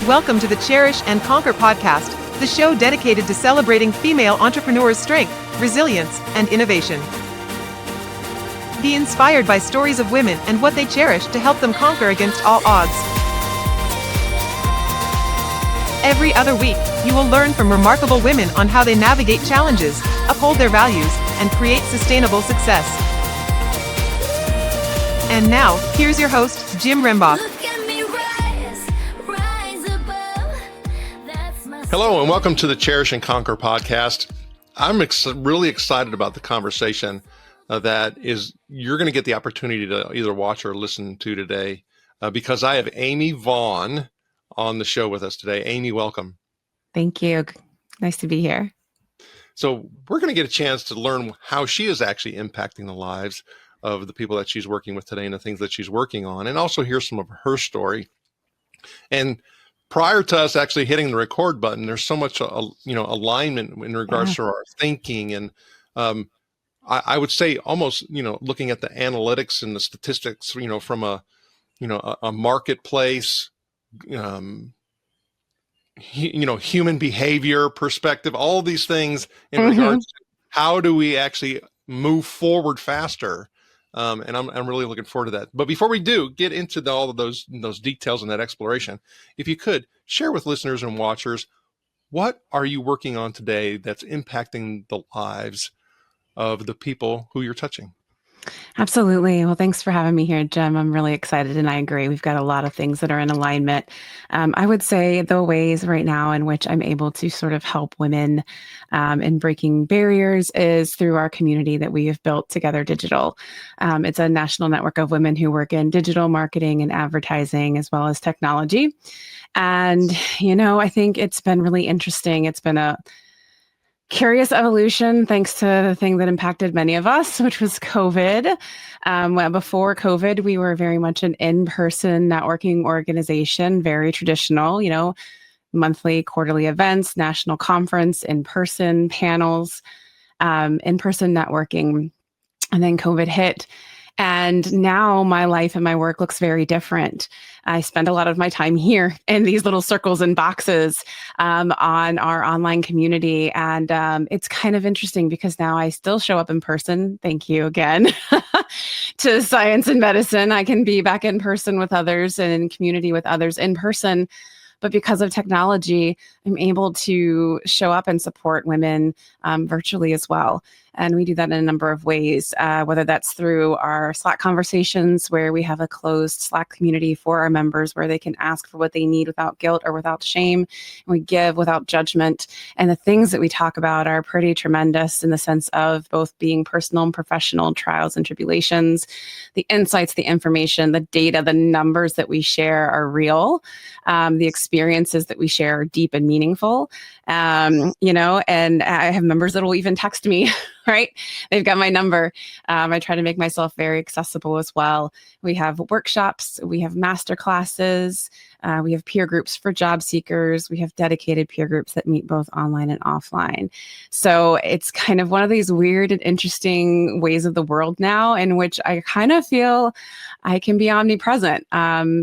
Welcome to the Cherish and Conquer podcast, the show dedicated to celebrating female entrepreneurs' strength, resilience, and innovation. Be inspired by stories of women and what they cherish to help them conquer against all odds. Every other week, you will learn from remarkable women on how they navigate challenges, uphold their values, and create sustainable success. And now, here's your host, Jim Rimbach. Hello and welcome to the Cherish and Conquer podcast. I'm really excited about the conversation that you're going to get the opportunity to either watch or listen to today because I have Amy Vaughan on the show with us today. Amy, welcome. Thank you. Nice to be here. So we're going to get a chance to learn how she is actually impacting the lives of the people that she's working with today and the things that she's working on, and also hear some of her story. And prior to us actually hitting the record button, there's so much, alignment in regards to our thinking. And I would say almost, looking at the analytics and the statistics, from a marketplace, human behavior perspective, all these things in regards to how do we actually move forward faster. And I'm really looking forward to that. But before we do get into all of those details and that exploration, if you could share with listeners and watchers, what are you working on today that's impacting the lives of the people who you're touching? Absolutely. Well, thanks for having me here, Jim. I'm really excited, and I agree. We've got a lot of things that are in alignment. I would say the ways right now in which I'm able to sort of help women in breaking barriers is through our community that we have built Together Digital. It's a national network of women who work in digital marketing and advertising as well as technology. And, I think it's been really interesting. It's been a curious evolution, thanks to the thing that impacted many of us, which was COVID. Before COVID, we were very much an in-person networking organization, very traditional, monthly, quarterly events, national conference, in-person panels, in-person networking. And then COVID hit. And now my life and my work looks very different. I spend a lot of my time here in these little circles and boxes on our online community. And it's kind of interesting because now I still show up in person. Thank you again to science and medicine. I can be back in person with others and in community with others in person. But because of technology, I'm able to show up and support women virtually as well. And we do that in a number of ways, whether that's through our Slack conversations, where we have a closed Slack community for our members where they can ask for what they need without guilt or without shame. And we give without judgment. And the things that we talk about are pretty tremendous in the sense of both being personal and professional trials and tribulations. The insights, the information, the data, the numbers that we share are real. The experiences that we share are deep and meaningful. And I have members that will even text me, right? They've got my number. I try to make myself very accessible as well. We have workshops, we have master classes, we have peer groups for job seekers, we have dedicated peer groups that meet both online and offline. So it's kind of one of these weird and interesting ways of the world now in which I kind of feel I can be omnipresent.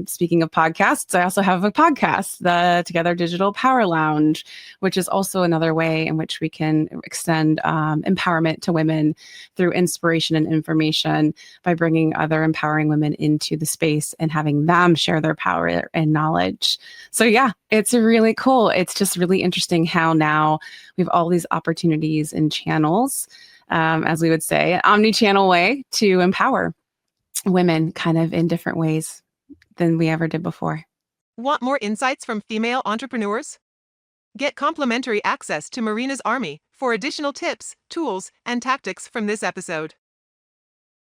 Speaking of podcasts, I also have a podcast, the Together Digital Power Lounge, which is also another way in which we can extend empowerment to women through inspiration and information by bringing other empowering women into the space and having them share their power and knowledge. So yeah, it's really cool. It's just really interesting how now we have all these opportunities and channels, as we would say, an omni-channel way to empower women kind of in different ways than we ever did before. Want more insights from female entrepreneurs? Get complimentary access to Marina's Army for additional tips, tools, and tactics from this episode.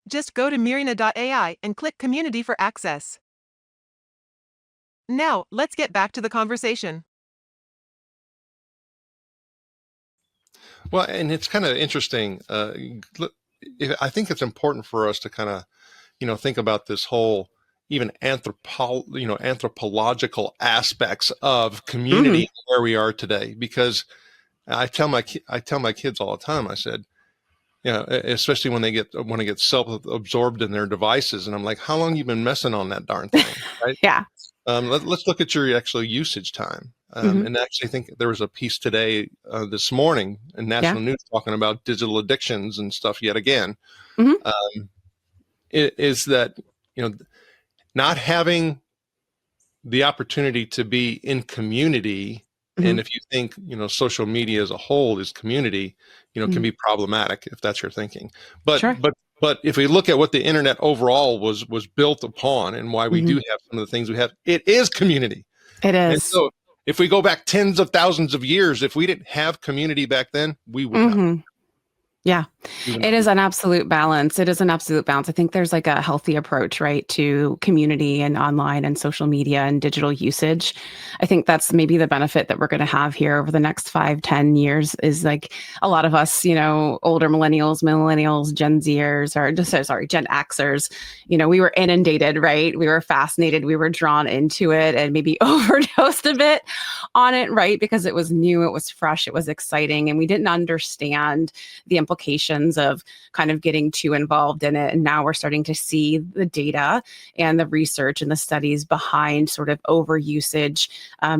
Just go to Mirina.ai and click Community for access. Now, let's get back to the conversation. Well, and it's kind of interesting. I think it's important for us to kind of, think about this whole even anthropological aspects of community where we are today. Because I tell my kids all the time. I said, especially when they get self-absorbed in their devices, and I'm like, how long you been messing on that darn thing, right? Yeah. Let's look at your actual usage time. Hmm. And actually, I think there was a piece today, this morning, in Yeah. national news talking about digital addictions and stuff yet again. Hmm. Um, is that, not having the opportunity to be in community, Hmm. and if you think, social media as a whole is community, can Hmm. be problematic if that's your thinking. But Sure. but but if we look at what the internet overall was built upon and why we Hmm. do have some of the things we have, it is community. It And is. so if we go back tens of thousands of years, if we didn't have community back then, we would not. Hmm. Yeah, We would it not is be. an absolute balance. It is an absolute balance. I think there's like a healthy approach, right, to community and online and social media and digital usage. I think that's maybe the benefit that we're going to have here over the next 5, 10 years is like a lot of us, older millennials, Gen Zers, or just sorry, Gen Xers, we were inundated, right? We were fascinated, we were drawn into it and maybe overdosed a bit on it, right? Because it was new, it was fresh, it was exciting, and we didn't understand the implications of kind of getting too involved in it. And now we're starting to see the data and the research and the studies behind sort of overusage,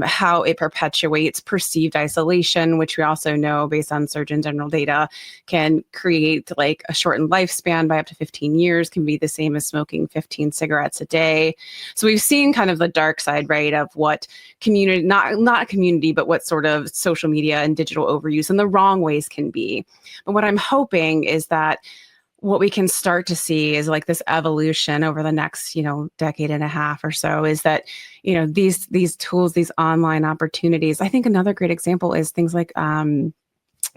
how it perpetuates perceived isolation, which we also know based on Surgeon General data can create like a shortened lifespan by up to 15 years, can be the same as smoking 15 cigarettes a day. So we've seen kind of the dark side, right, of what community, not community, but what sort of social media and digital overuse in the wrong ways can be. But what I'm hoping is that what we can start to see is like this evolution over the next, decade and a half or so is that, these tools, these online opportunities. I think another great example is things like I'm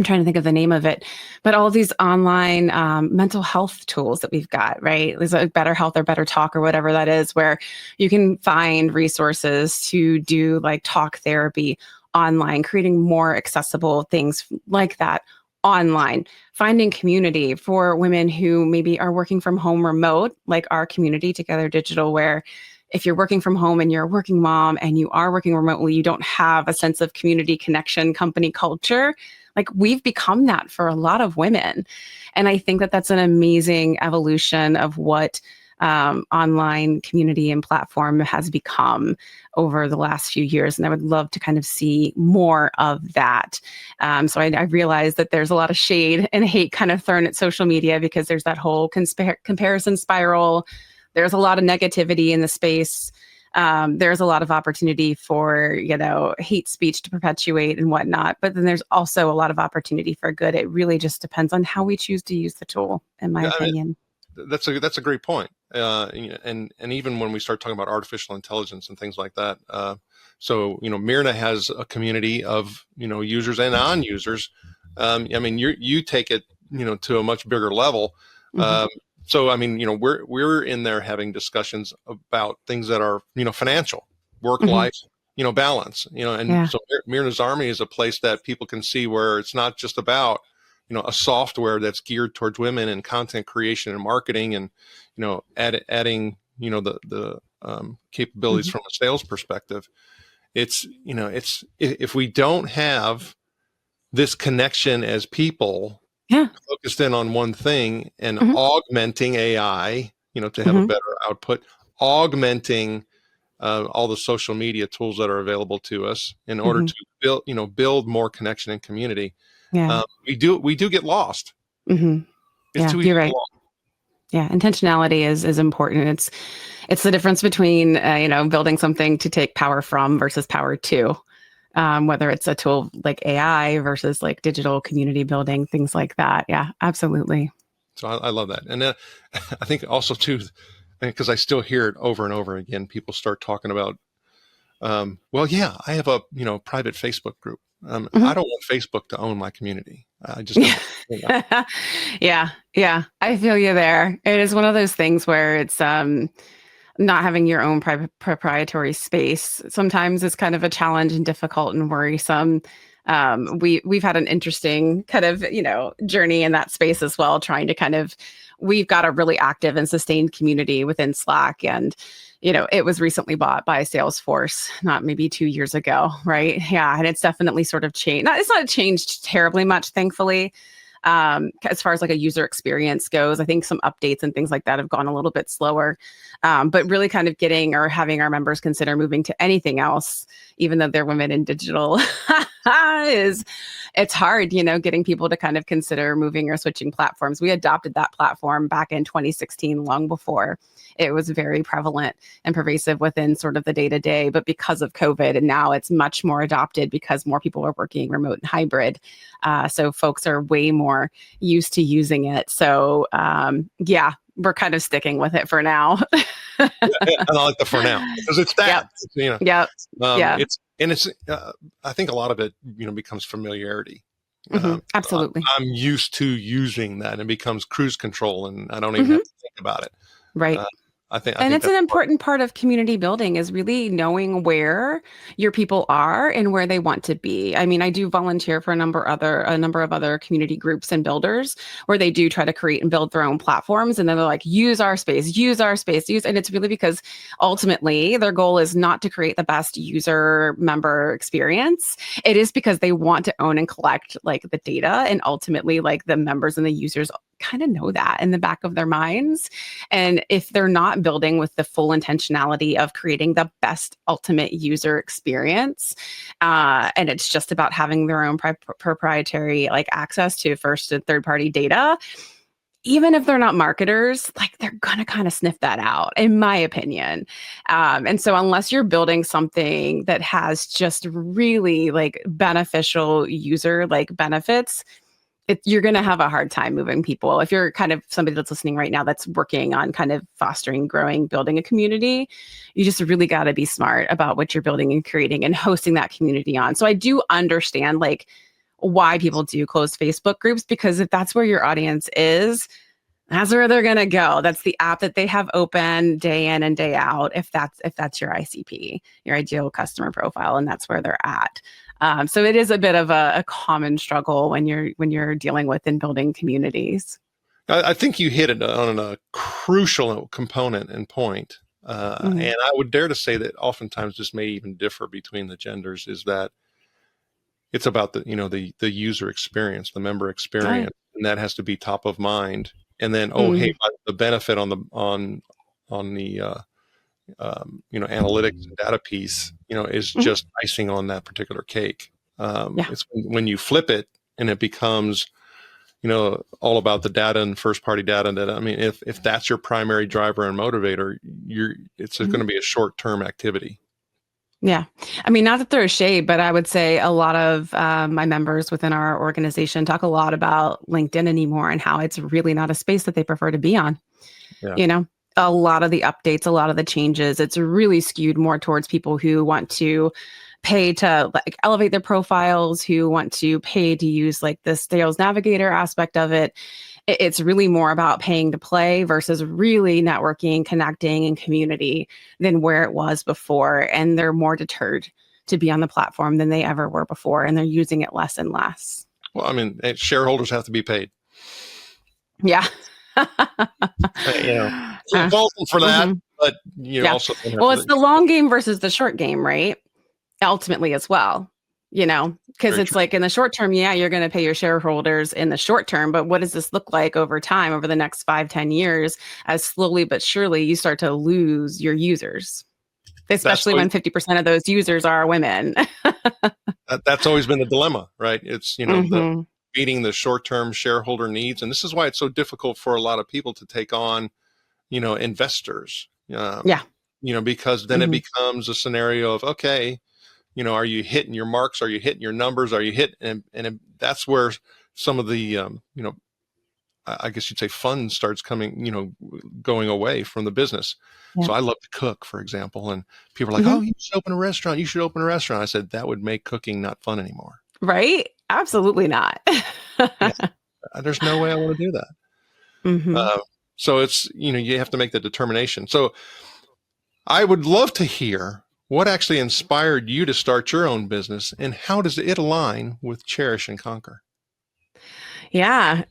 trying to think of the name of it, but all of these online mental health tools that we've got, right? There's like Better Health or Better Talk or whatever that is, where you can find resources to do like talk therapy online, creating more accessible things like that online, finding community for women who maybe are working from home remote, like our community Together Digital, where if you're working from home and you're a working mom and you are working remotely, you don't have a sense of community connection, company culture. Like we've become that for a lot of women. And I think that that's an amazing evolution of what online community and platform has become over the last few years. And I would love to kind of see more of that. So I realize that there's a lot of shade and hate kind of thrown at social media because there's that whole comparison spiral. There's a lot of negativity in the space. There's a lot of opportunity for, hate speech to perpetuate and whatnot. But then there's also a lot of opportunity for good. It really just depends on how we choose to use the tool, in my Yeah, I mean, opinion. that's a great point. And even when we start talking about artificial intelligence and things like that, so Myrna has a community of users and non-users. I mean, you take it to a much bigger level. Hmm. Um, so I mean, we're in there having discussions about things that are financial, work Hmm. life, balance. And Yeah. so Myrna's Army is a place that people can see where it's not just about a software that's geared towards women and content creation and marketing and adding the capabilities Hmm. from a sales perspective. It's if we don't have this connection as people Yeah. focused in on one thing and Hmm. augmenting AI, to have a Hmm. better output, augmenting all the social media tools that are available to us in order Hmm. to build more connection and community. Yeah. We do get lost. Hmm. It's Yeah. too easy You're to get right. lost. Yeah, intentionality is important. It's the difference between building something to take power from versus power to. Whether it's a tool like AI versus like digital community building, things like that. Yeah, absolutely. So I love that. And then I think also too, because I still hear it over and over again, people start talking about, well, yeah, I have a private Facebook group. Mhm. I don't want Facebook to own my community. I just don't. Yeah, yeah. I feel you there. It is one of those things where it's not having your own private proprietary space sometimes is kind of a challenge and difficult and worrisome. We've had an interesting kind of journey in that space as well, trying to kind of we've got a really active and sustained community within Slack, and it was recently bought by Salesforce, not maybe 2 years ago, right? Yeah, and it's definitely sort of changed. It's not changed terribly much, thankfully. as far as like a user experience goes. I think some updates and things like that have gone a little bit slower. But really kind of getting or having our members consider moving to anything else, even though they're women in digital, it's hard, getting people to kind of consider moving or switching platforms. We adopted that platform back in 2016, long before it was very prevalent and pervasive within sort of the day-to-day. But because of COVID, and now it's much more adopted because more people are working remote and hybrid. So folks are way more used to using it. So yeah, we're kind of sticking with it for now. Yeah, and I like the for now because it's that. Yep. Yep. Yeah. It's I think a lot of it becomes familiarity. Absolutely. I'm used to using that, and it becomes cruise control, and I don't even have to think about it. Right. I think it's an important part of community building is really knowing where your people are and where they want to be. I mean, I do volunteer for a number of other community groups and builders where they do try to create and build their own platforms. And then they're like, use our space. And it's really because ultimately their goal is not to create the best user member experience. It is because they want to own and collect like the data, and ultimately like the members and the users kind of know that in the back of their minds. And if they're not building with the full intentionality of creating the best ultimate user experience, and it's just about having their own proprietary like access to first and third party data, even if they're not marketers, like they're going to kind of sniff that out, in my opinion. And so unless you're building something that has just really like beneficial user like benefits, you're going to have a hard time moving people. If you're kind of somebody that's listening right now that's working on kind of fostering, growing, building a community, you just really got to be smart about what you're building and creating and hosting that community on. So I do understand like why people do close Facebook groups, because if that's where your audience is, that's where they're going to go. That's the app that they have open day in and day out. If that's your ICP, your ideal customer profile, and that's where they're at. So it is a bit of a common struggle when you're dealing with and building communities. I think you hit it on a crucial component and point. And I would dare to say that oftentimes this may even differ between the genders, is that it's about the user experience, the member experience, and that has to be top of mind. And then, hey, the benefit on the analytics and data piece, is just icing on that particular cake. It's when you flip it and it becomes, all about the data and first party data. That, I mean, if that's your primary driver and motivator, it's going to be a short term activity. Yeah. I mean, not that they're a shade, but I would say a lot of my members within our organization talk a lot about LinkedIn anymore and how it's really not a space that they prefer to be on. Yeah. A lot of the updates, a lot of the changes, it's really skewed more towards people who want to pay to like elevate their profiles, who want to pay to use like the sales navigator aspect of it. It's really more about paying to play versus really networking, connecting, and community than where it was before. And they're more deterred to be on the platform than they ever were before. And they're using it less and less. Well, I mean, shareholders have to be paid. Yeah. It falls for that, but also. Well, it's the long game versus the short game, right? Ultimately as well, because it's like in the short term, you're going to pay your shareholders in the short term, but what does this look like over time, over the next 5-10 years, as slowly but surely you start to lose your users, especially when 50% of those users are women. That's always been the dilemma, right? It's, meeting the short-term shareholder needs. And this is why it's so difficult for a lot of people to take on, investors, because then it becomes a scenario of, okay, are you hitting your marks? Are you hitting your numbers? Are you hitting? And that's where some of the, I guess you'd say fun starts coming, going away from the business. Yeah. So I love to cook, for example, and people are like, oh, you should open a restaurant. You should open a restaurant. I said, that would make cooking not fun anymore. Right? Absolutely not. There's no way I want to do that. So it's, you have to make the determination. So I would love to hear what actually inspired you to start your own business, and how does it align with Cherish and Conquer? Yeah,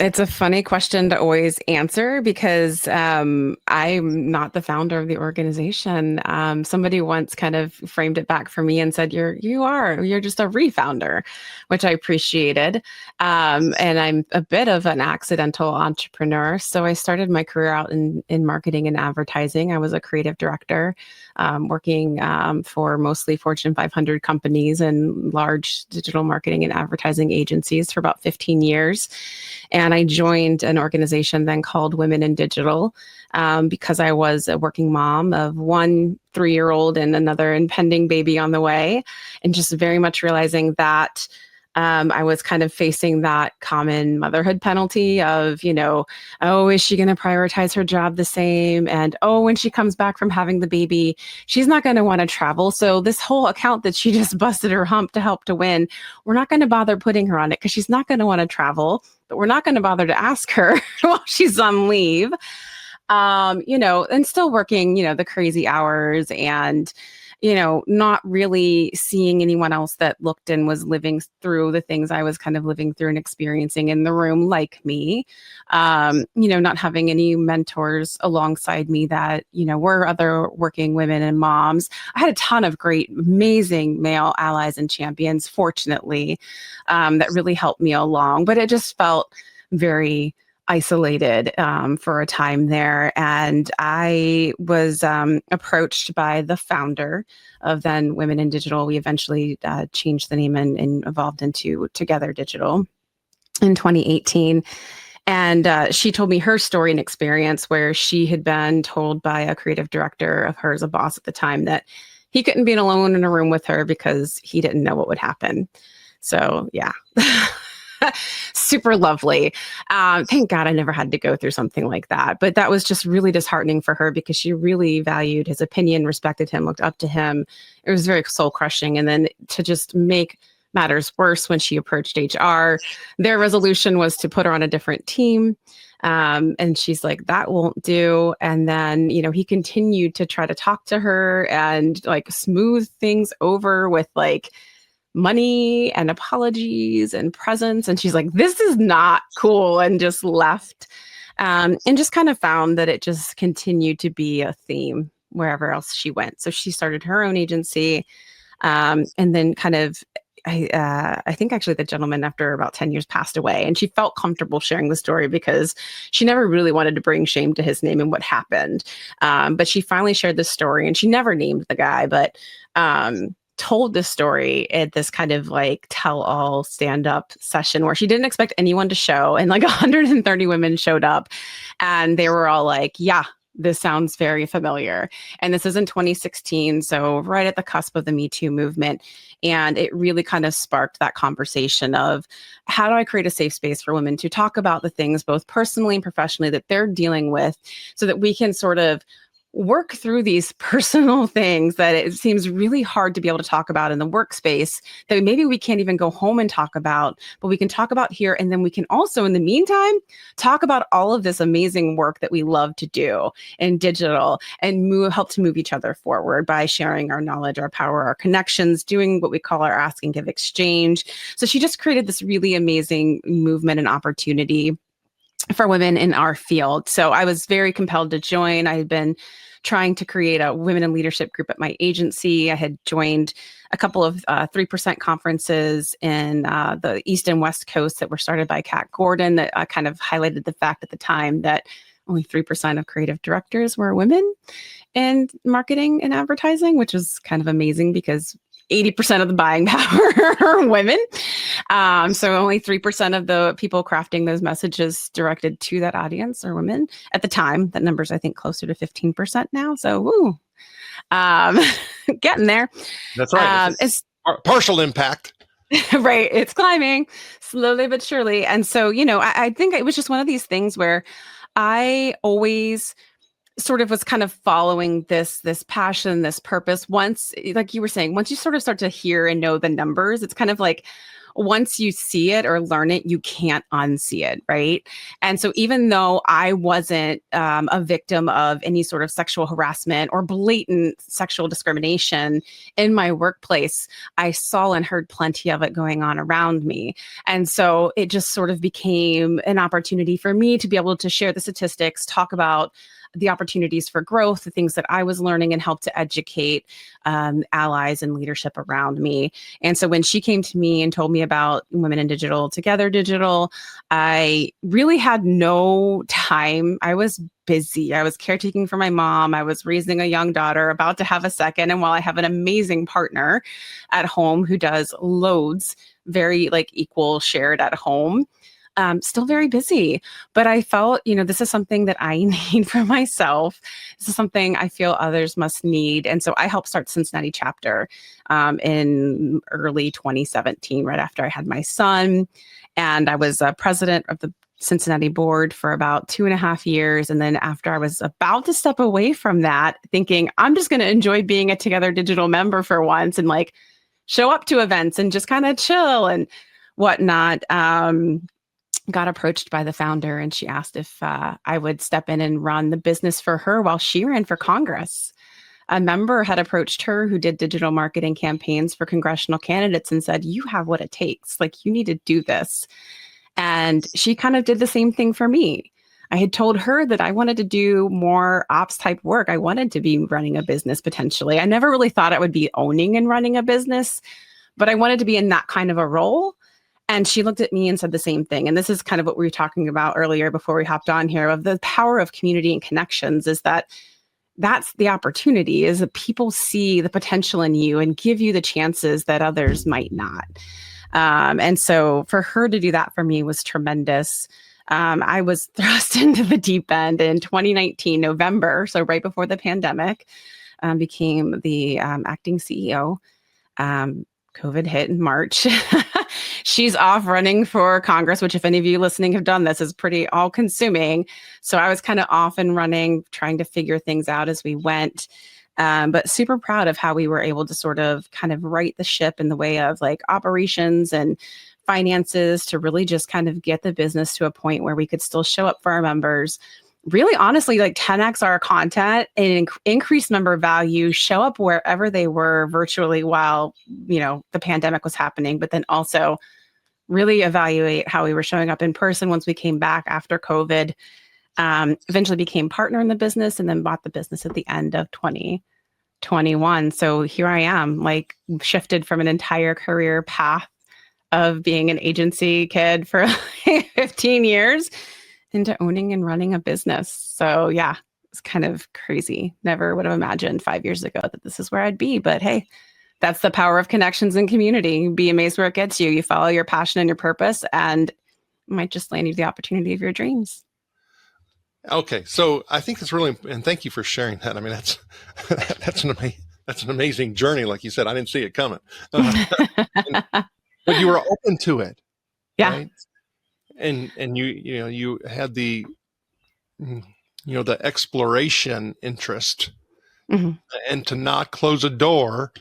it's a funny question to always answer because I'm not the founder of the organization. Somebody once kind of framed it back for me and said, "You're just a refounder," which I appreciated. And I'm a bit of an accidental entrepreneur. So I started my career out in marketing and advertising. I was a creative director, working for mostly Fortune 500 companies and large digital marketing and advertising agencies for about 15 years. And I joined an organization then called Women in Digital because I was a working mom of one 3-year-old and another impending baby on the way. And just very much realizing that I was kind of facing that common motherhood penalty of, oh, is she going to prioritize her job the same? And oh, when she comes back from having the baby, she's not going to want to travel. So this whole account that she just busted her hump to help to win, we're not going to bother putting her on it because she's not going to want to travel, but we're not going to bother to ask her while she's on leave. And still working, the crazy hours and, not really seeing anyone else that looked and was living through the things I was kind of living through and experiencing in the room like me. Not having any mentors alongside me that, were other working women and moms. I had a ton of great, amazing male allies and champions, fortunately, that really helped me along, but it just felt very isolated for a time there. And I was approached by the founder of then Women in Digital. We eventually changed the name and evolved into Together Digital in 2018. And she told me her story and experience where she had been told by a creative director of hers, a boss at the time, that he couldn't be alone in a room with her because he didn't know what would happen. So, yeah. Super lovely. Thank God I never had to go through something like that. But that was just really disheartening for her because she really valued his opinion, respected him, looked up to him. It was very soul crushing. And then to just make matters worse, when she approached HR, their resolution was to put her on a different team. And she's like, that won't do. And then, he continued to try to talk to her and like smooth things over with like money and apologies and presents. And she's like, this is not cool, and just left. And just kind of found that it just continued to be a theme wherever else she went. So she started her own agency. And then kind of, I think actually the gentleman after about 10 years passed away, and she felt comfortable sharing the story because she never really wanted to bring shame to his name and what happened. But she finally shared this story, and she never named the guy, but told this story at this kind of like tell-all stand-up session where she didn't expect anyone to show, and like 130 women showed up, and they were all like, yeah, this sounds very familiar. And this is in 2016, so right at the cusp of the Me Too movement. And it really kind of sparked that conversation of, how do I create a safe space for women to talk about the things both personally and professionally that they're dealing with, so that we can sort of work through these personal things that it seems really hard to be able to talk about in the workspace, that maybe we can't even go home and talk about, but we can talk about here. And then we can also, in the meantime, talk about all of this amazing work that we love to do in digital and help to move each other forward by sharing our knowledge, our power, our connections, doing what we call our ask and give exchange. So she just created this really amazing movement and opportunity for women in our field. So I was very compelled to join. I had been trying to create a women in leadership group at my agency. I had joined a couple of 3% conferences in the East and West Coast that were started by Kat Gordon, that kind of highlighted the fact at the time that only 3% of creative directors were women in marketing and advertising, which was kind of amazing because 80% of the buying power are women. So only 3% of the people crafting those messages directed to that audience are women. At the time, that number's, I think, closer to 15% now. So, woo, getting there. That's right. It's partial impact. Right. It's climbing slowly but surely. And so, I think it was just one of these things where I always sort of was kind of following this passion, this purpose. Once, like you were saying, once you sort of start to hear and know the numbers, it's kind of like, once you see it or learn it, you can't unsee it, right? And so even though I wasn't a victim of any sort of sexual harassment or blatant sexual discrimination in my workplace, I saw and heard plenty of it going on around me. And so it just sort of became an opportunity for me to be able to share the statistics, talk about the opportunities for growth, the things that I was learning, and help to educate allies and leadership around me. And so when she came to me and told me about Women in Digital, Together Digital, I really had no time. I was busy. I was caretaking for my mom. I was raising a young daughter, about to have a second. And while I have an amazing partner at home who does loads, very like equal shared at home, still very busy. But I felt, this is something that I need for myself. This is something I feel others must need. And so I helped start Cincinnati chapter in early 2017, right after I had my son. And I was president of the Cincinnati board for about 2.5 years. And then after I was about to step away from that, thinking I'm just going to enjoy being a Together Digital member for once and like show up to events and just kind of chill and whatnot. Got approached by the founder, and she asked if I would step in and run the business for her while she ran for Congress. A member had approached her who did digital marketing campaigns for congressional candidates and said, "You have what it takes. Like, you need to do this." And she kind of did the same thing for me. I had told her that I wanted to do more ops type work. I wanted to be running a business potentially. I never really thought I would be owning and running a business, but I wanted to be in that kind of a role. And she looked at me and said the same thing. And this is kind of what we were talking about earlier before we hopped on here, of the power of community and connections, is that that's the opportunity, is that people see the potential in you and give you the chances that others might not. And so for her to do that for me was tremendous. I was thrust into the deep end in 2019, November. So right before the pandemic, became the acting CEO. COVID hit in March. She's off running for Congress, which if any of you listening have done this, is pretty all consuming. So I was kind of off and running, trying to figure things out as we went. But super proud of how we were able to sort of kind of right the ship in the way of like operations and finances to really just kind of get the business to a point where we could still show up for our members, really honestly like 10x our content and increase member value, show up wherever they were virtually while, the pandemic was happening, but then also really evaluate how we were showing up in person once we came back after COVID. Eventually became partner in the business and then bought the business at the end of 2021. So here I am, like shifted from an entire career path of being an agency kid for 15 years into owning and running a business. So yeah, it's kind of crazy. Never would have imagined 5 years ago that this is where I'd be. But hey, that's the power of connections and community. Be amazed where it gets you. You follow your passion and your purpose, and it might just land you the opportunity of your dreams. Okay, so I think it's really, and thank you for sharing that. I mean, that's an amazing journey. Like you said, I didn't see it coming, but you were open to it, Yeah. right? And you had the the exploration interest, and to not close a door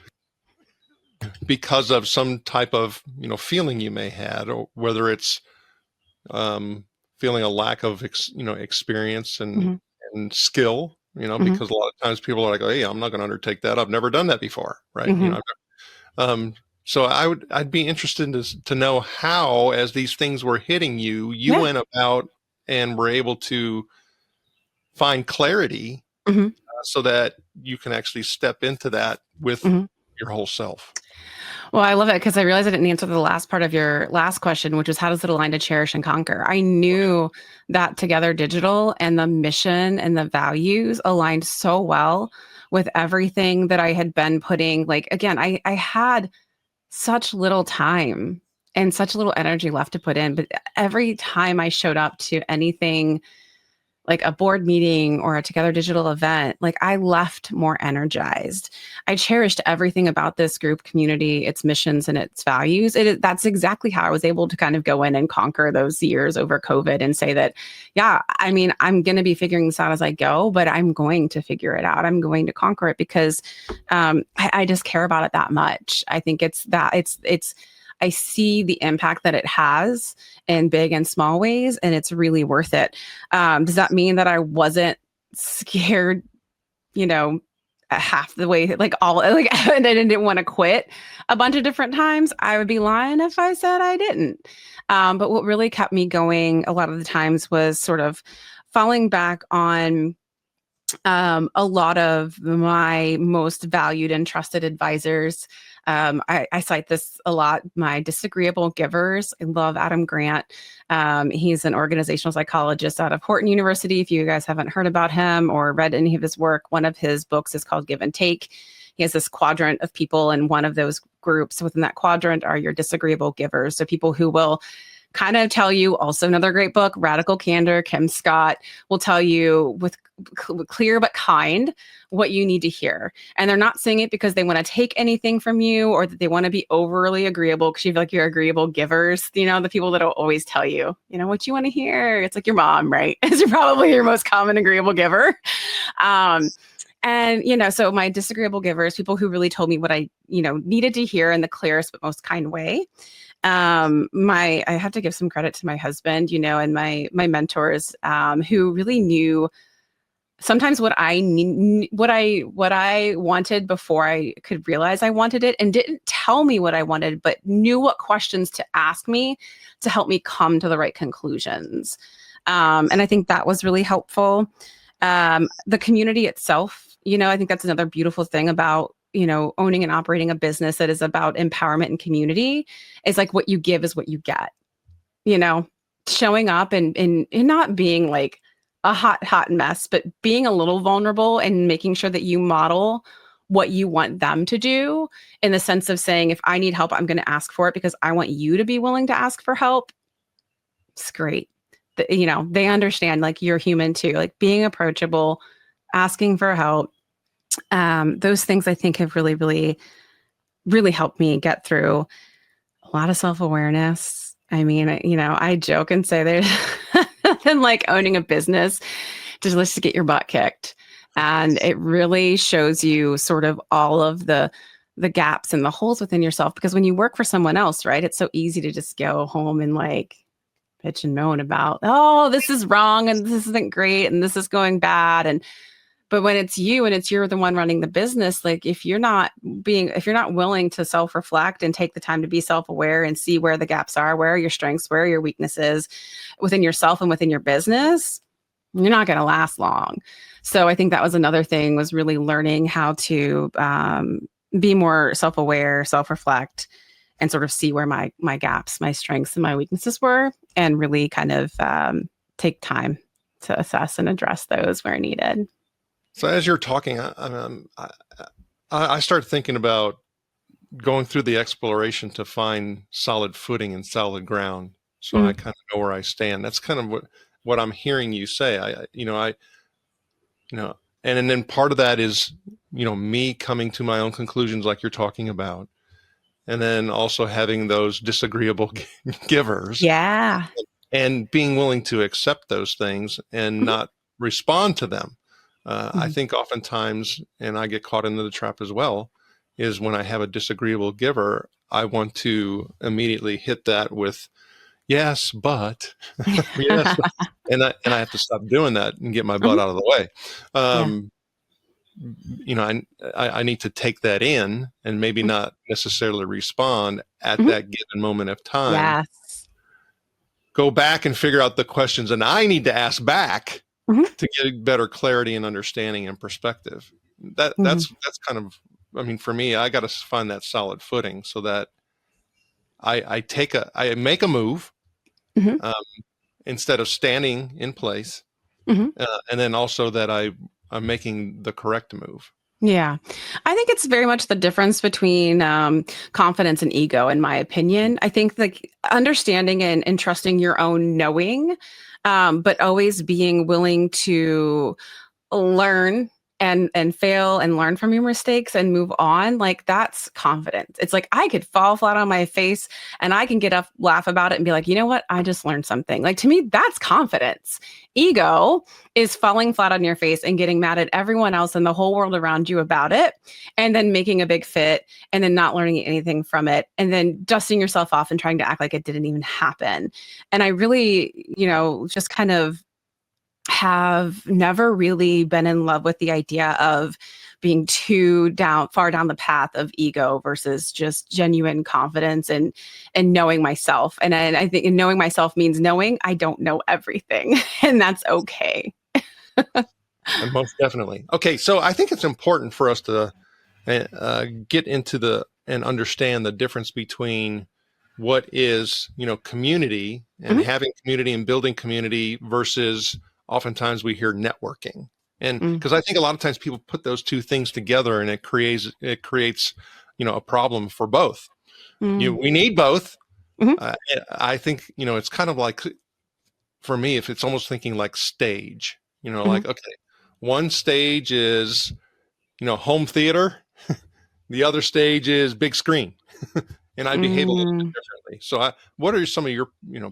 because of some type of feeling you may had, or whether it's feeling a lack of experience and skill, because a lot of times people are like, oh, hey, I'm not going to undertake that. I've never done that before, right? So I'd be interested to know how, as these things were hitting you, went about and were able to find clarity so that you can actually step into that with your whole self. Well, I love it because I realized I didn't answer the last part of your last question, which was how does it align to cherish and conquer? I knew that Together Digital and the mission and the values aligned so well with everything that I had been putting. Like, again, I had such little time and such little energy left to put in. But every time I showed up to anything like a board meeting or a Together Digital event, like I left more energized. I cherished everything about this group community, its missions and its values. That's exactly how I was able to kind of go in and conquer those years over COVID and say that, yeah, I mean, I'm going to be figuring this out as I go, but I'm going to figure it out. I'm going to conquer it because I just care about it that much. I think I see the impact that it has in big and small ways, and it's really worth it. Does that mean that I wasn't scared, half the way, like all like, and I didn't want to quit a bunch of different times? I would be lying if I said I didn't. But what really kept me going a lot of the times was sort of falling back on a lot of my most valued and trusted advisors. I cite this a lot, my disagreeable givers. I love Adam Grant. He's an organizational psychologist out of Wharton University. If you guys haven't heard about him or read any of his work, one of his books is called Give and Take. He has this quadrant of people, and one of those groups within that quadrant are your disagreeable givers. So people who will kind of tell you, also another great book, Radical Candor, Kim Scott, will tell you with clear but kind what you need to hear. And they're not saying it because they want to take anything from you or that they want to be overly agreeable, because you feel like you're agreeable givers, the people that will always tell you, what you want to hear. It's like your mom, right? Is probably your most common agreeable giver. And, so my disagreeable givers, people who really told me what I, needed to hear in the clearest but most kind way. I have to give some credit to my husband, and my mentors, who really knew sometimes what I wanted before I could realize I wanted it, and didn't tell me what I wanted, but knew what questions to ask me to help me come to the right conclusions. And I think that was really helpful. The community itself, I think that's another beautiful thing about owning and operating a business that is about empowerment and community, is like what you give is what you get, showing up and not being like a hot mess, but being a little vulnerable and making sure that you model what you want them to do, in the sense of saying, if I need help, I'm going to ask for it because I want you to be willing to ask for help. It's great. They understand like you're human too, like being approachable, asking for help. Those things I think have really, really, really helped me get through a lot of self-awareness. I mean, I joke and say there's nothing like owning a business to just get your butt kicked. And it really shows you sort of all of the gaps and the holes within yourself, because when you work for someone else, right, it's so easy to just go home and like bitch and moan about, oh, this is wrong and this isn't great and this is going bad. But when it's you and you're the one running the business, like if you're not willing to self-reflect and take the time to be self-aware and see where the gaps are, where are your strengths, where are your weaknesses within yourself and within your business, you're not going to last long. So I think that was another thing, was really learning how to be more self-aware, self-reflect, and sort of see where my gaps, my strengths, and my weaknesses were, and really kind of take time to assess and address those where needed. So as you're talking, I start thinking about going through the exploration to find solid footing and solid ground, so I kind of know where I stand. That's kind of what I'm hearing you say. And then part of that is me coming to my own conclusions, like you're talking about, and then also having those disagreeable givers. Yeah. And being willing to accept those things and not respond to them. I think oftentimes, and I get caught into the trap as well, is when I have a disagreeable giver, I want to immediately hit that with, yes, but, yes, and I have to stop doing that and get my butt out of the way. I need to take that in and maybe not necessarily respond at that given moment of time. Yes. Go back and figure out the questions, and I need to ask back to get better clarity and understanding and perspective. That's kind of, for me, I got to find that solid footing so that I make a move instead of standing in place, and then also that I'm making the correct move. Yeah. I think it's very much the difference between confidence and ego, in my opinion. I think like understanding and trusting your own knowing, but always being willing to learn and fail and learn from your mistakes and move on, like that's confidence. It's like I could fall flat on my face and I can get up, laugh about it and be like, you know what? I just learned something. Like to me, that's confidence. Ego is falling flat on your face and getting mad at everyone else and the whole world around you about it, and then making a big fit and then not learning anything from it and then dusting yourself off and trying to act like it didn't even happen. And I really, just kind of have never really been in love with the idea of being far down the path of ego versus just genuine confidence and knowing myself. And I think knowing myself means knowing I don't know everything, and that's okay. Most definitely. Okay, so I think it's important for us to get into and understand the difference between what is, community and having community and building community versus oftentimes we hear networking. And because I think a lot of times people put those two things together and it creates, a problem for both. We need both. I think, it's kind of like, for me, if it's almost thinking like stage, like, okay, one stage is, home theater. The other stage is big screen. And I behave a little bit differently. So what are some of your,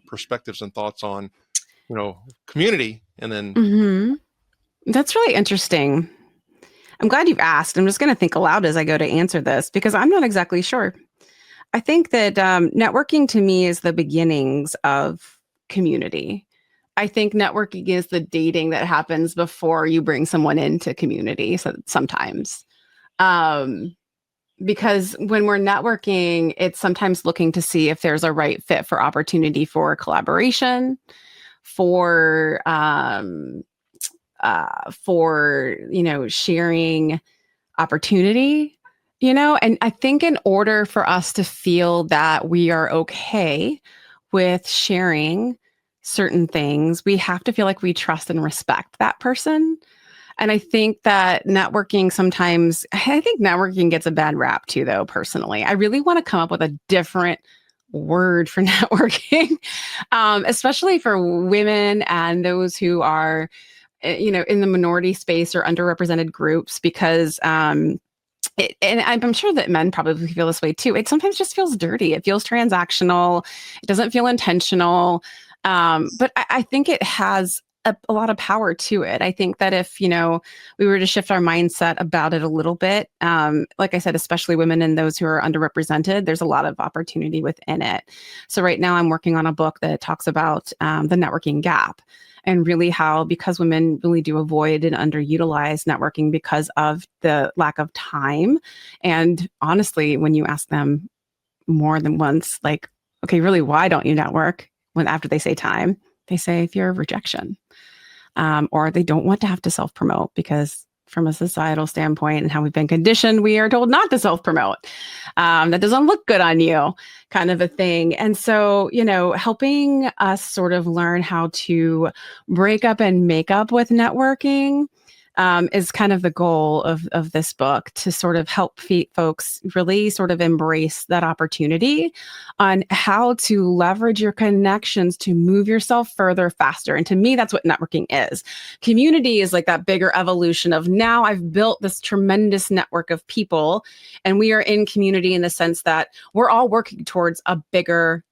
perspectives and thoughts on, community and then. That's really interesting. I'm glad you've asked. I'm just going to think aloud as I go to answer this because I'm not exactly sure. I think that networking to me is the beginnings of community. I think networking is the dating that happens before you bring someone into community. So sometimes, because when we're networking, it's sometimes looking to see if there's a right fit for opportunity for collaboration, for sharing opportunity, and I think in order for us to feel that we are okay with sharing certain things, we have to feel like we trust and respect that person. And I think that I think networking gets a bad rap too, though, personally. I really want to come up with a different word for networking, especially for women and those who are, in the minority space or underrepresented groups, because and I'm sure that men probably feel this way too. It sometimes just feels dirty. It feels transactional. It doesn't feel intentional. But I think it has a lot of power to it. I think that if, we were to shift our mindset about it a little bit, like I said, especially women and those who are underrepresented, there's a lot of opportunity within it. So right now I'm working on a book that talks about the networking gap and really how, because women really do avoid and underutilize networking because of the lack of time. And honestly, when you ask them more than once, like, okay, really, why don't you network? After they say time, they say fear of rejection. Or they don't want to have to self-promote because from a societal standpoint and how we've been conditioned, we are told not to self-promote. That doesn't look good on you, kind of a thing. And so, helping us sort of learn how to break up and make up with networking is kind of the goal of this book, to sort of help folks really sort of embrace that opportunity on how to leverage your connections to move yourself further, faster. And to me, that's what networking is. Community is like that bigger evolution of, now I've built this tremendous network of people and we are in community in the sense that we're all working towards a bigger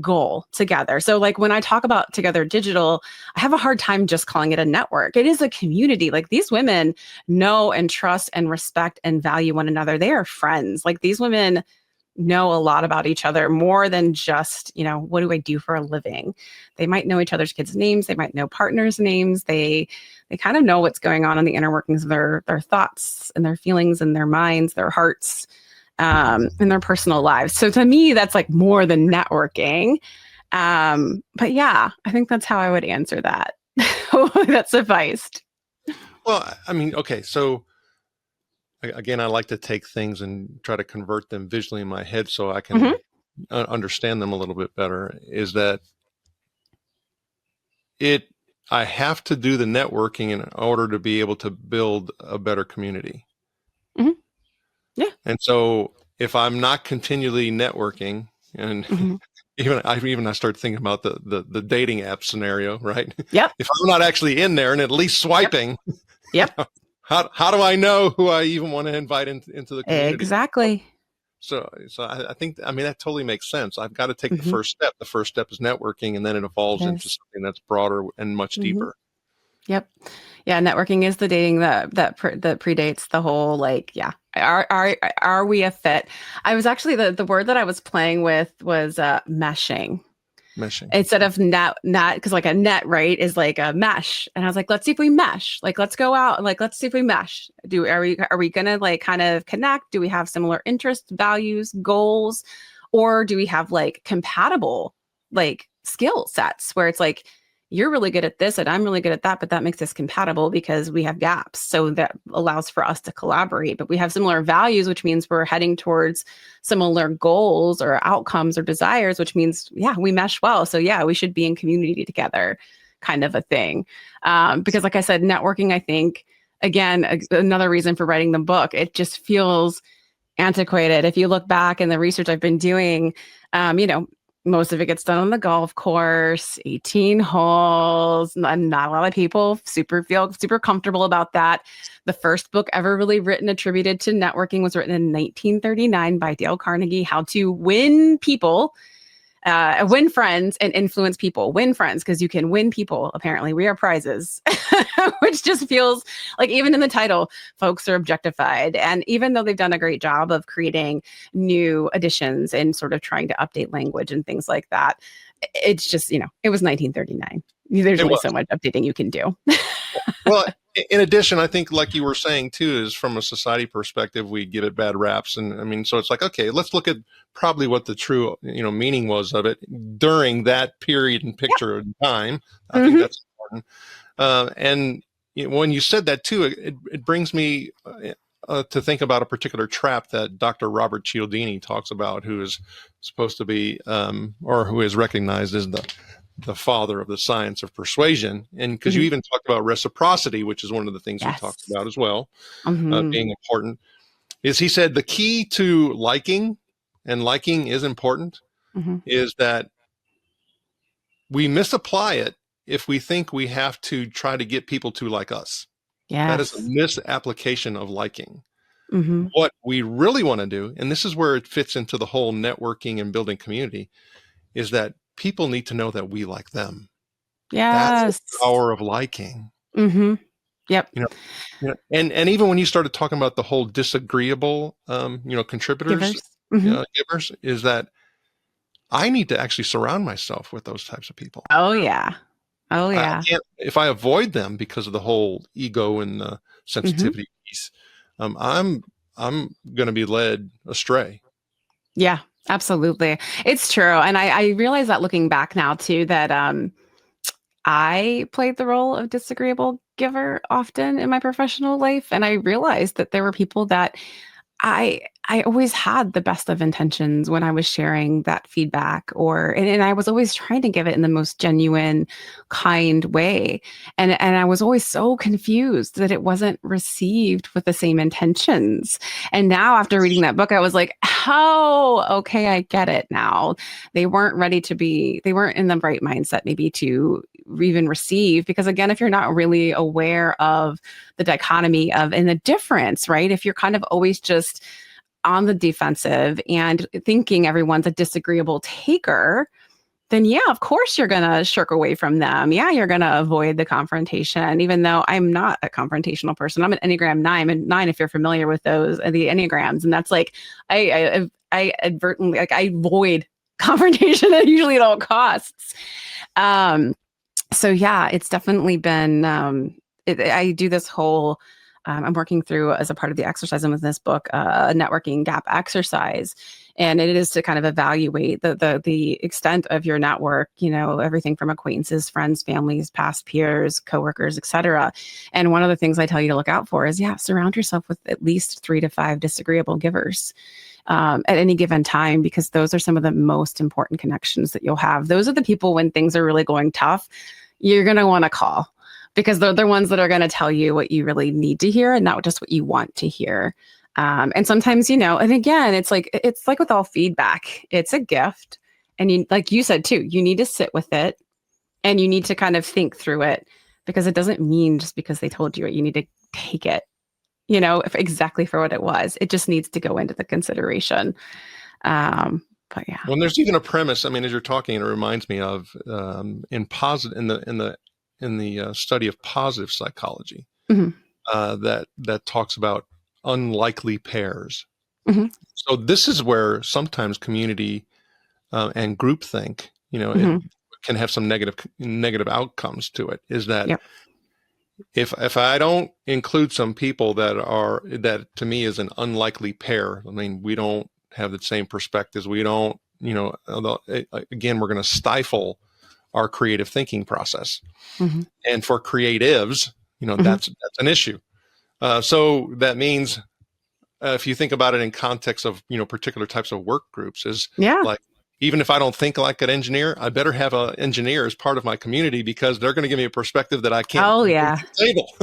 goal together. So like when I talk about Together Digital, I have a hard time just calling it a network. It is a community. Like these women know and trust and respect and value one another. They are friends. Like these women know a lot about each other, more than just, what do I do for a living? They might know each other's kids' names. They might know partners' names. They kind of know what's going on in the inner workings of their thoughts and their feelings and their minds, their hearts, in their personal lives. So to me, that's like more than networking. But yeah, I think that's how I would answer that. That sufficed. Well, I mean, okay. So again, I like to take things and try to convert them visually in my head so I can understand them a little bit better. Is that I have to do the networking in order to be able to build a better community. Yeah. And so if I'm not continually networking, and even I start thinking about the dating app scenario, right? Yep. If I'm not actually in there and at least swiping, Yep. how do I know who I even want to invite into the community? Exactly. So I think, I mean, that totally makes sense. I've got to take the Hmm. first step. The first step is networking, and then it evolves into Yes. something that's broader and much Hmm. deeper. Yep. Yeah, networking is the dating that predates the whole, like, yeah. Are we a fit? I was actually, the word that I was playing with was meshing. Meshing. Instead of net, because like a net, right, is like a mesh. And I was like, let's see if we mesh. Like, let's go out and like, let's see if we mesh. Are we gonna like kind of connect? Do we have similar interests, values, goals? Or do we have like compatible like skill sets where it's like you're really good at this and I'm really good at that, but that makes us compatible because we have gaps. So that allows for us to collaborate. But we have similar values, which means we're heading towards similar goals or outcomes or desires, which means, yeah, we mesh well. So yeah, we should be in community together, kind of a thing. Because like I said, networking, I think, again, another reason for writing the book, it just feels antiquated. If you look back in the research I've been doing, you know, most of it gets done on the golf course, 18 holes. Not a lot of people feel super comfortable about that. The first book ever really written attributed to networking was written in 1939 by Dale Carnegie, How to Win People, win friends and influence people. Win friends, because you can win people. Apparently, we are prizes, which just feels like, even in the title, folks are objectified. And even though they've done a great job of creating new additions and sort of trying to update language and things like that, it's just, it was 1939. There's It only was. so much updating you can do. Well, in addition, I think, like you were saying too, is from a society perspective, we give it bad raps. And I mean, so it's like, okay, let's look at probably what the true, meaning was of it during that period and picture of time. I think Mhm. that's important. And when you said that too, it brings me to think about a particular trap that Dr. Robert Cialdini talks about, who is supposed to be, or who is recognized as the father of the science of persuasion. And because you Mhm. even talked about reciprocity, which is one of the things he talks Yes. about as well, Mhm. being important, is he said the key to liking, and liking is important, Mhm. is that we misapply it if we think we have to try to get people to like us. That is a Yes. misapplication of liking. Mhm. What we really want to do, and this is where it fits into the whole networking and building community, is that people need to know that we like them. That's the Yes. power of liking. Mhm. Yep. You know, and even when you started talking about the whole disagreeable, contributors, Givers. Mhm. givers, is that I need to actually surround myself with those types of people. Oh, yeah. Oh, I yeah. can't, if I avoid them because of the whole ego and the Mhm. sensitivity piece, I'm going to be led astray. Yeah, absolutely. It's true. And I realize that looking back now too, that I played the role of disagreeable giver often in my professional life. And I realized that there were people that I always had the best of intentions when I was sharing that feedback, and I was always trying to give it in the most genuine, kind way. And I was always so confused that it wasn't received with the same intentions. And now after reading that book, I was like, oh, okay, I get it now. They weren't in the right mindset maybe to even receive, because again, if you're not really aware of the dichotomy of and the difference, right? If you're kind of always just on the defensive and thinking everyone's a disagreeable taker, then yeah, of course you're going to shirk away from them. Yeah, you're going to avoid the confrontation, even though I'm not a confrontational person. I'm an Enneagram 9, and 9, if you're familiar with those, the Enneagrams. And that's like, I advertently, like, I avoid confrontation usually at all costs. Um, so yeah, it's definitely been, I do this whole, I'm working through, as a part of the exercise in this book, a networking gap exercise. And it is to kind of evaluate the extent of your network, everything from acquaintances, friends, families, past peers, coworkers, etc. And one of the things I tell you to look out for is, yeah, surround yourself with at least 3 to 5 disagreeable givers at any given time, because those are some of the most important connections that you'll have. Those are the people, when things are really going tough, you're going to want to call, because they're the ones that are going to tell you what you really need to hear and not just what you want to hear. And sometimes, and again, it's like with all feedback, it's a gift. And you, like you said too, you need to sit with it and you need to kind of think through it, because it doesn't mean just because they told you it, you need to take it exactly for what it was. It just needs to go into the consideration. But yeah. Well, there's even a premise. I mean, as you're talking, it reminds me of in the study of positive psychology Mhm. that talks about unlikely pairs. Mhm. So this is where sometimes community and groupthink, it Mhm. can have some negative outcomes to it. Is that Yep. if I don't include some people that to me is an unlikely pair. I mean, we don't have the same perspectives. We don't, again, we're going to stifle our creative thinking process. Mhm. And for creatives, Mhm. that's an issue. So that means if you think about it in context of particular types of work groups, is Yeah. like, even if I don't think like an engineer, I better have an engineer as part of my community because they're going to give me a perspective that I can't Oh, bring yeah. to the table.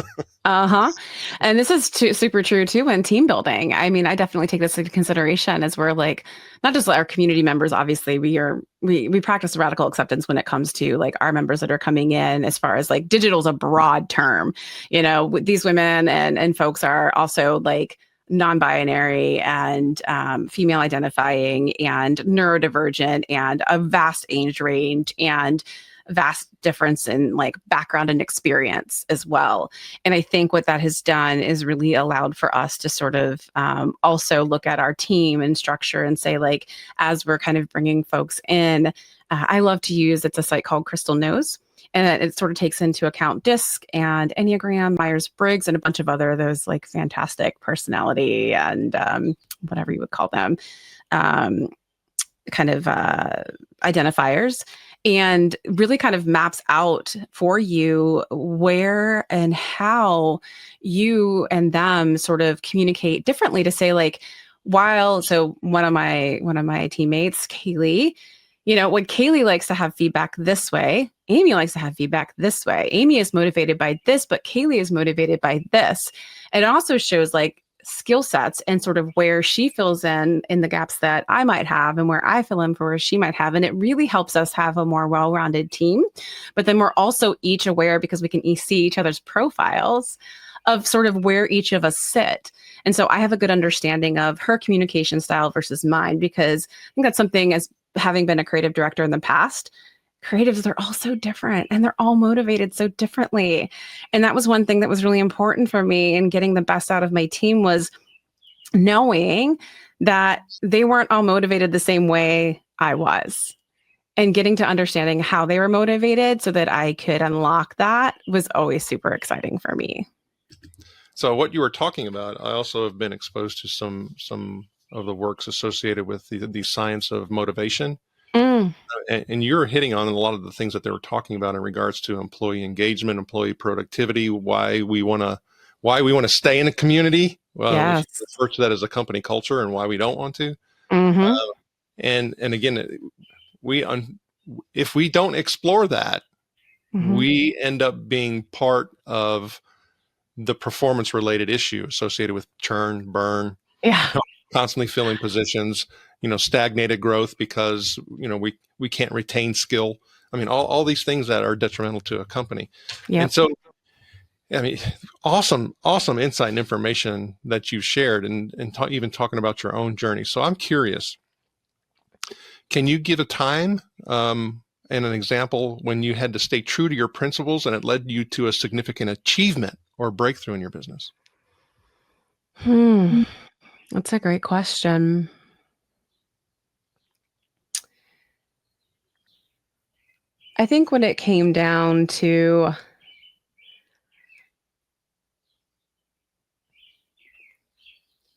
Uh-huh. And this is super true too in team building. I mean, I definitely take this into consideration as we're like, not just our community members, obviously we practice radical acceptance when it comes to like our members that are coming in, as far as like digital is a broad term. These women and folks are also like non-binary and female identifying and neurodivergent and a vast age range and vast difference in like background and experience as well. And I think what that has done is really allowed for us to sort of also look at our team and structure and say, like, as we're kind of bringing folks in, I love to use, it's a site called Crystal Knows. And it sort of takes into account DISC and Enneagram, Myers-Briggs, and a bunch of other those like fantastic personality and whatever you would call them, um, kind of identifiers, and really kind of maps out for you where and how you and them sort of communicate differently, to say like, so one of my teammates, Kaylee, when Kaylee likes to have feedback this way, Amy likes to have feedback this way. Amy is motivated by this, but Kaylee is motivated by this. It also shows like skill sets and sort of where she fills in the gaps that I might have and where I fill in for where she might have. And it really helps us have a more well-rounded team. But then we're also each aware, because we can see each other's profiles, of sort of where each of us sit. And so I have a good understanding of her communication style versus mine, because I think that's something, as having been a creative director in the past, creatives, they're all so different and they're all motivated so differently. And that was one thing that was really important for me in getting the best out of my team, was knowing that they weren't all motivated the same way I was, and getting to understanding how they were motivated so that I could unlock that was always super exciting for me. So what you were talking about, I also have been exposed to some of the works associated with the science of motivation. Mm. And you're hitting on a lot of the things that they were talking about in regards to employee engagement, employee productivity, why we want to stay in a community. We Yes. refer to that as a company culture, and why we don't want to. Mm-hmm. And again, if we don't explore that, Mm-hmm. we end up being part of the performance related issue associated with churn, burn, Yeah. constantly filling positions, stagnated growth because, we can't retain skill. I mean, all these things that are detrimental to a company. Yep. And so, I mean, awesome insight and information that you've shared, and even talking about your own journey. So I'm curious, can you give a time and an example when you had to stay true to your principles and it led you to a significant achievement or breakthrough in your business? That's a great question. I think when it came down to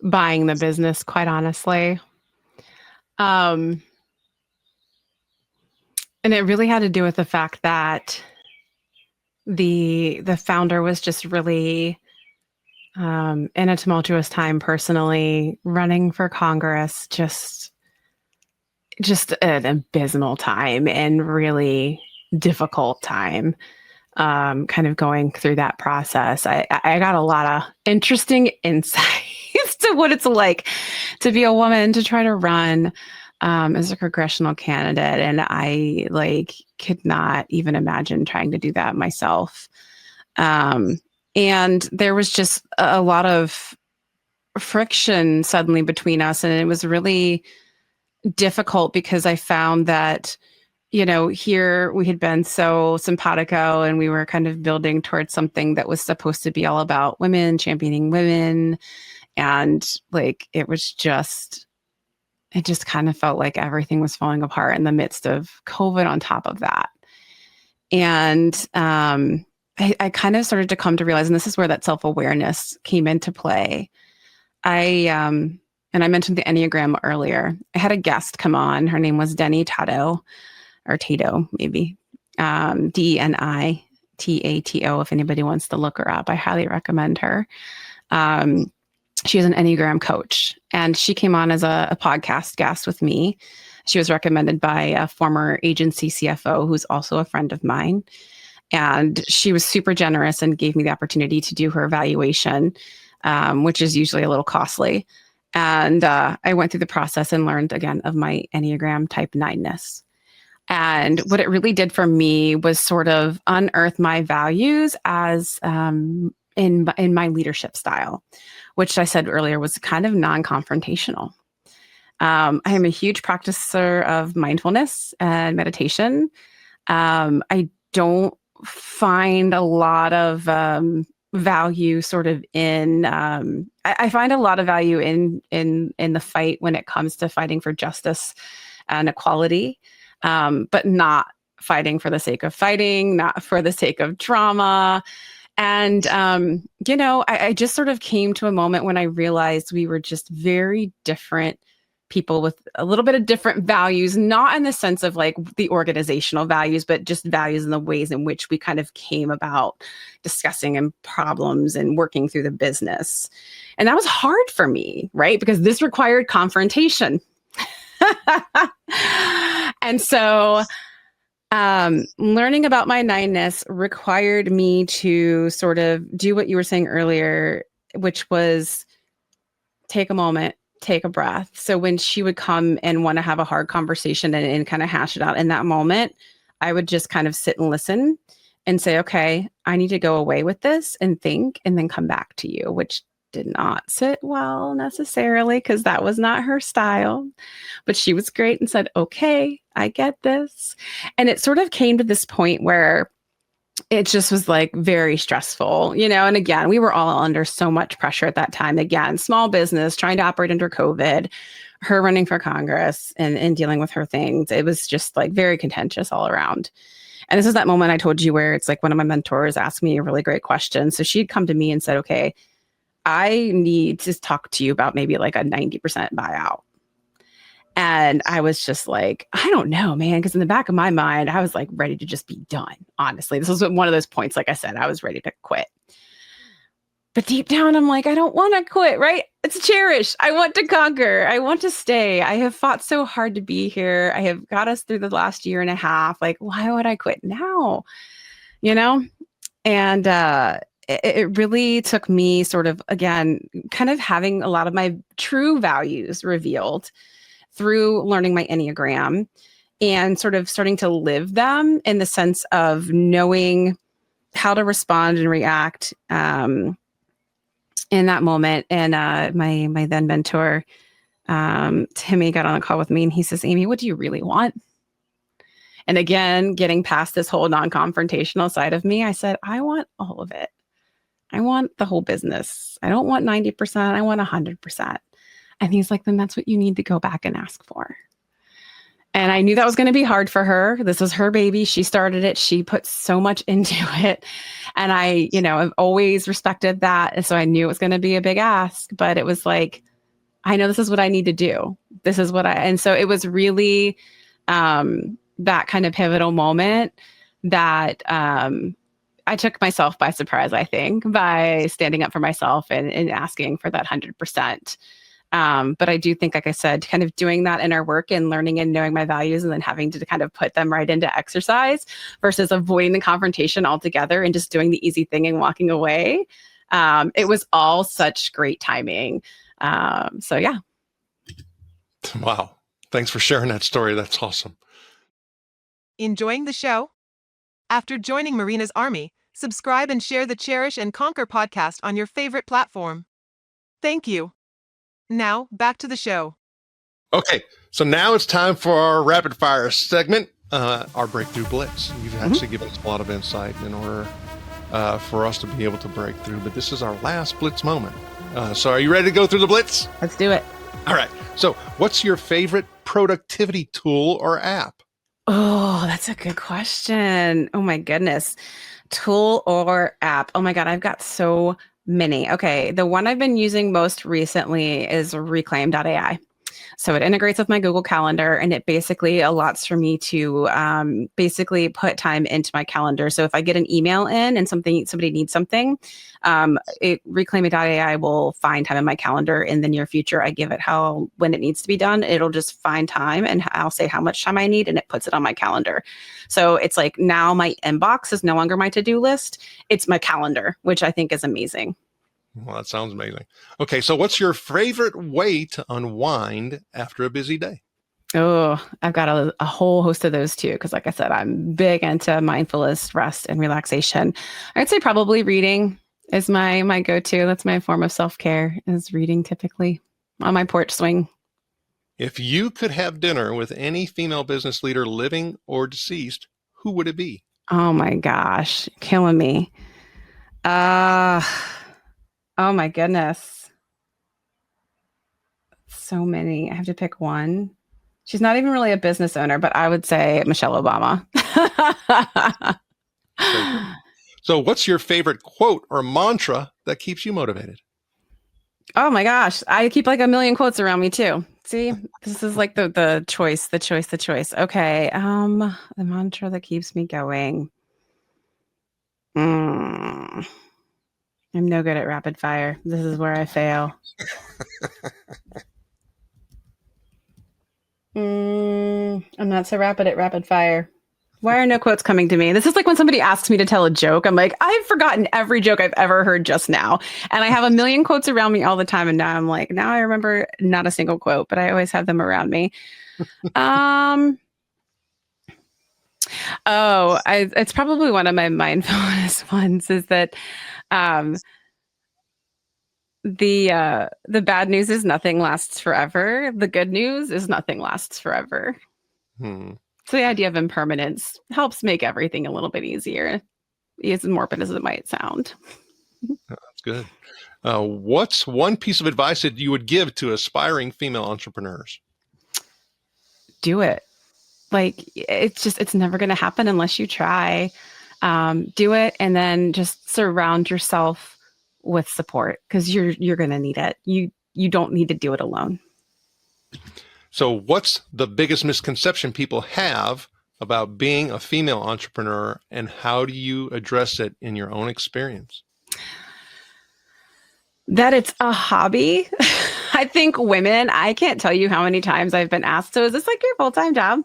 buying the business, quite honestly, and it really had to do with the fact that the founder was just really in a tumultuous time personally, running for Congress, just an abysmal time and really difficult time. Kind of going through that process, I got a lot of interesting insights to what it's like to be a woman, to try to run as a congressional candidate. And I could not even imagine trying to do that myself. And there was just a lot of friction suddenly between us. And it was really difficult because I found that, here we had been so simpatico and we were kind of building towards something that was supposed to be all about women, championing women. And like, it just kind of felt like everything was falling apart in the midst of COVID on top of that. And I kind of started to come to realize, and this is where that self-awareness came into play. And I mentioned the Enneagram earlier. I had a guest come on. Her name was Denny Tato, or Tato, maybe. DeniTato, if anybody wants to look her up. I highly recommend her. She is an Enneagram coach, and she came on as a podcast guest with me. She was recommended by a former agency CFO who's also a friend of mine. And she was super generous and gave me the opportunity to do her evaluation, which is usually a little costly. And I went through the process and learned again of my Enneagram type 9-ness. And what it really did for me was sort of unearth my values as in my leadership style, which I said earlier was kind of non-confrontational. I am a huge practicer of mindfulness and meditation. I don't find a lot of value sort of in I find a lot of value in the fight when it comes to fighting for justice and equality, but not fighting for the sake of fighting, not for the sake of drama. And I just sort of came to a moment when I realized we were just very different people with a little bit of different values, not in the sense of like the organizational values, but just values in the ways in which we kind of came about discussing and problems and working through the business. And that was hard for me, right? Because this required confrontation. And so learning about my 9-ness required me to sort of do what you were saying earlier, which was take a moment, take a breath. So when she would come and want to have a hard conversation and kind of hash it out in that moment, I would just kind of sit and listen and say, okay, I need to go away with this and think and then come back to you, which did not sit well necessarily because that was not her style. But she was great and said, okay, I get this. And it sort of came to this point where it just was like very stressful, and again, we were all under so much pressure at that time. Again, small business, trying to operate under COVID, her running for Congress and dealing with her things. It was just like very contentious all around. And this is that moment I told you where it's like one of my mentors asked me a really great question. So she'd come to me and said, okay, I need to talk to you about maybe like a 90% buyout. And I was just like, I don't know, man, because in the back of my mind, I was like ready to just be done. Honestly, this was one of those points, like I said, I was ready to quit. But deep down, I'm like, I don't want to quit, right? It's cherish. I want to conquer. I want to stay. I have fought so hard to be here. I have got us through the last year and a half. Like, why would I quit now? And it really took me sort of, again, kind of having a lot of my true values revealed through learning my Enneagram and sort of starting to live them in the sense of knowing how to respond and react in that moment. And my then mentor, Timmy, got on a call with me and he says, Amy, what do you really want? And again, getting past this whole non-confrontational side of me, I said, I want all of it. I want the whole business. I don't want 90%. I want 100%. And he's like, then that's what you need to go back and ask for. And I knew that was going to be hard for her. This was her baby. She started it. She put so much into it. And I, I've always respected that. And so I knew it was going to be a big ask, but it was like, I know this is what I need to do. And so it was really that kind of pivotal moment that I took myself by surprise, I think, by standing up for myself and asking for that 100%. But I do think, like I said, kind of doing that inner work and learning and knowing my values and then having to kind of put them right into exercise versus avoiding the confrontation altogether and just doing the easy thing and walking away. It was all such great timing. So yeah. Wow. Thanks for sharing that story. That's awesome. Enjoying the show? After joining Marina's Army, subscribe and share the Cherish and Conquer podcast on your favorite platform. Thank you. Now, back to the show. Okay, so now it's time for our rapid fire segment, our breakthrough blitz. You've actually given us a lot of insight in order for us to be able to break through, but this is our last blitz moment. So are you ready to go through the blitz? Let's do it. All right. So what's your favorite productivity tool or app? Oh, that's a good question. Oh my goodness. Tool or app? Oh my God, I've got so many. Okay, the one I've been using most recently is Reclaim.ai. So it integrates with my Google Calendar, and it basically allots for me to basically put time into my calendar. So if I get an email in and somebody needs something, Reclaim.ai will find time in my calendar in the near future. I give it when it needs to be done. It'll just find time, and I'll say how much time I need, and it puts it on my calendar. So it's like now my inbox is no longer my to-do list. It's my calendar, which I think is amazing. Well, that sounds amazing. Okay, so what's your favorite way to unwind after a busy day? Oh, I've got a whole host of those too. Because like I said, I'm big into mindfulness, rest, and relaxation. I'd say probably reading is my go-to. That's my form of self-care, is reading typically on my porch swing. If you could have dinner with any female business leader, living or deceased, who would it be? Oh my gosh, killing me. Oh my goodness. So many. I have to pick one. She's not even really a business owner, but I would say Michelle Obama. So what's your favorite quote or mantra that keeps you motivated? Oh my gosh. I keep like a million quotes around me too. See, this is like the choice. Okay. The mantra that keeps me going. I'm no good at rapid fire. This is where I fail. I'm not so rapid at rapid fire. Why are no quotes coming to me? This is like when somebody asks me to tell a joke. I'm like, I've forgotten every joke I've ever heard just now. And I have a million quotes around me all the time. And now I'm like, now I remember not a single quote, but I always have them around me. It's probably one of my mindfulness ones, is that the bad news is nothing lasts forever. The good news is nothing lasts forever. So the idea of impermanence helps make everything a little bit easier, as morbid as it might sound. That's good. What's one piece of advice that you would give to aspiring female entrepreneurs? Do it. Like, it's never going to happen unless you try. Do it, and then just surround yourself with support, because you're going to need it. You don't need to do it alone. So what's the biggest misconception people have about being a female entrepreneur, and how do you address it in your own experience? That it's a hobby. I think women, I can't tell you how many times I've been asked, so is this like your full-time job?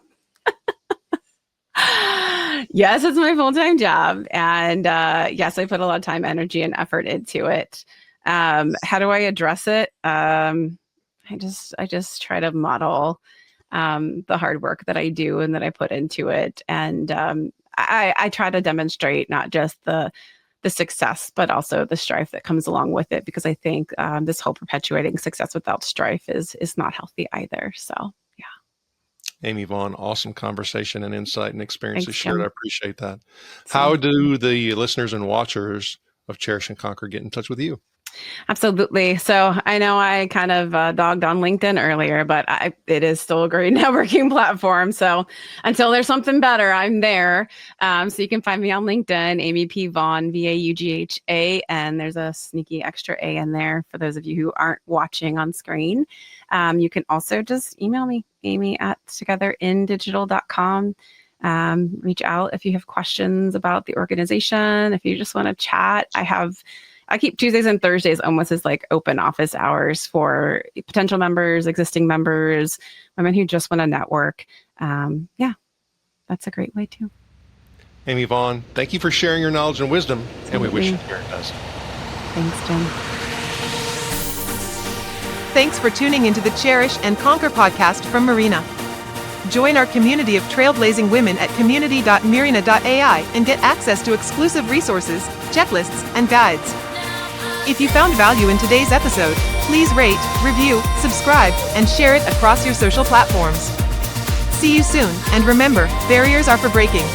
Yes, it's my full-time job. And yes, I put a lot of time, energy, and effort into it. How do I address it? I just try to model the hard work that I do and that I put into it. And I try to demonstrate not just the success, but also the strife that comes along with it, because I think this whole perpetuating success without strife is not healthy either. So, yeah. Amy Vaughan, awesome conversation and insight and experiences Thanks, shared. Jim. I appreciate that. How do the listeners and watchers of Cherish and Conquer get in touch with you? Absolutely. So I know I kind of dogged on LinkedIn earlier, but it is still a great networking platform. So until there's something better, I'm there. So you can find me on LinkedIn, Amy P. Vaughan, Vaugha, and there's a sneaky extra A in there for those of you who aren't watching on screen. You can also just email me, amy@togetherindigital.com. Reach out if you have questions about the organization. If you just want to chat, I keep Tuesdays and Thursdays almost as like open office hours for potential members, existing members, women who just want to network. Yeah, that's a great way too. Amy Vaughan, thank you for sharing your knowledge and wisdom, and we wish you the very best. Thanks, Jim. Thanks for tuning into the Cherish and Conquer podcast from Marina. Join our community of trailblazing women at community.marina.ai and get access to exclusive resources, checklists, and guides. If you found value in today's episode, Please rate, review, subscribe, and share it across your social platforms. See you soon, and remember, barriers are for breaking.